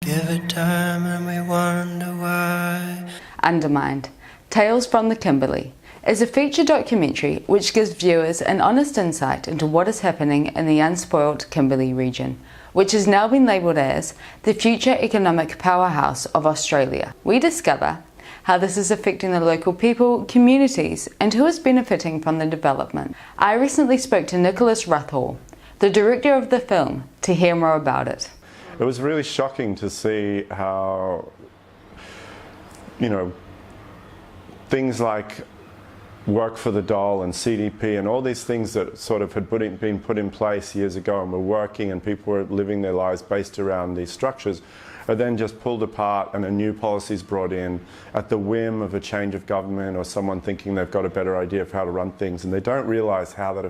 Give it time and we wonder why. Undermined, Tales from the Kimberley, is a feature documentary which gives viewers an honest insight into what is happening in the unspoilt Kimberley region, which has now been labelled as the future economic powerhouse of Australia. We discover how this is affecting the local people, communities, and who is benefiting from the development. I recently spoke to Nicholas Wrathall, the director of the film, to hear more about it. It was really shocking to see how, things like work for the dole and CDP and all these things that sort of had been put in place years ago and were working and people were living their lives based around these structures are then just pulled apart and a new policy is brought in at the whim of a change of government or someone thinking they've got a better idea of how to run things, and they don't realise how that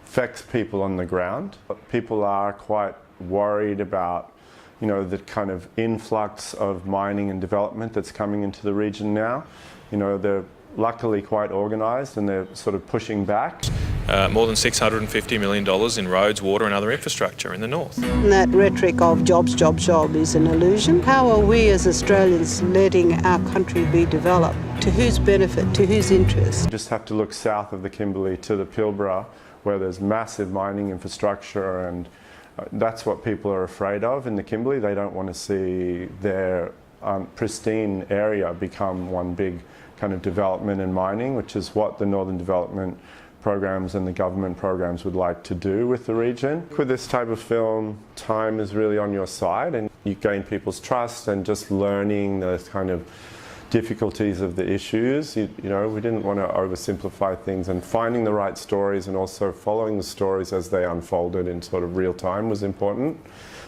affects people on the ground. People are quite worried about the kind of influx of mining and development that's coming into the region now. They're luckily quite organised and they're sort of pushing back. More than $650 million in roads, water and other infrastructure in the north. And that rhetoric of jobs, job, job is an illusion. How are we as Australians letting our country be developed? To whose benefit, to whose interest? You just have to look south of the Kimberley to the Pilbara where there's massive mining infrastructure, and that's what people are afraid of in the Kimberley. They don't want to see their pristine area become one big kind of development and mining, which is what the Northern Development programs and the government programs would like to do with the region. With this type of film, time is really on your side and you gain people's trust, and just learning the kind of difficulties of the issues. We didn't want to oversimplify things, and finding the right stories and also following the stories as they unfolded in sort of real time was important,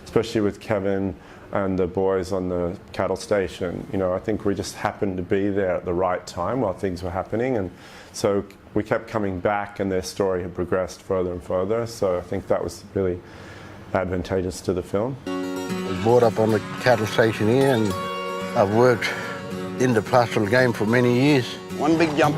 especially with Kevin and the boys on the cattle station. I think we just happened to be there at the right time while things were happening, and so we kept coming back and their story had progressed further and further, so I think that was really advantageous to the film. I was brought up on the cattle station here and I've worked in the pastoral game for many years. One big jump.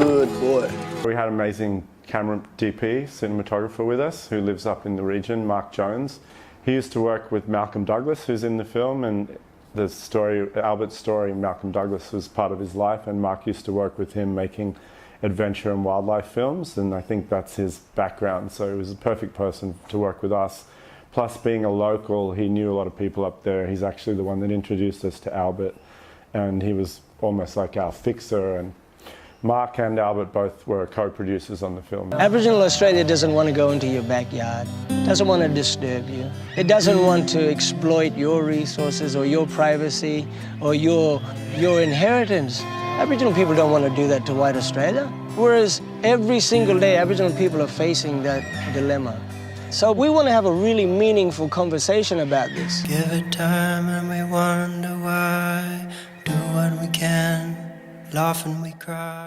Good boy. We had an amazing camera DP, cinematographer with us, who lives up in the region, Mark Jones. He used to work with Malcolm Douglas, who's in the film, and the story, Albert's story, Malcolm Douglas was part of his life, and Mark used to work with him making adventure and wildlife films, and I think that's his background, so he was a perfect person to work with us. Plus, being a local, he knew a lot of people up there. He's actually the one that introduced us to Albert, and he was almost like our fixer, and Mark and Albert both were co-producers on the film. Aboriginal Australia doesn't want to go into your backyard, doesn't want to disturb you. It doesn't want to exploit your resources or your privacy or your inheritance. Aboriginal people don't want to do that to white Australia, whereas every single day Aboriginal people are facing that dilemma. So we want to have a really meaningful conversation about this. Give it time and we wonder why. Do what we can, laugh and we cry.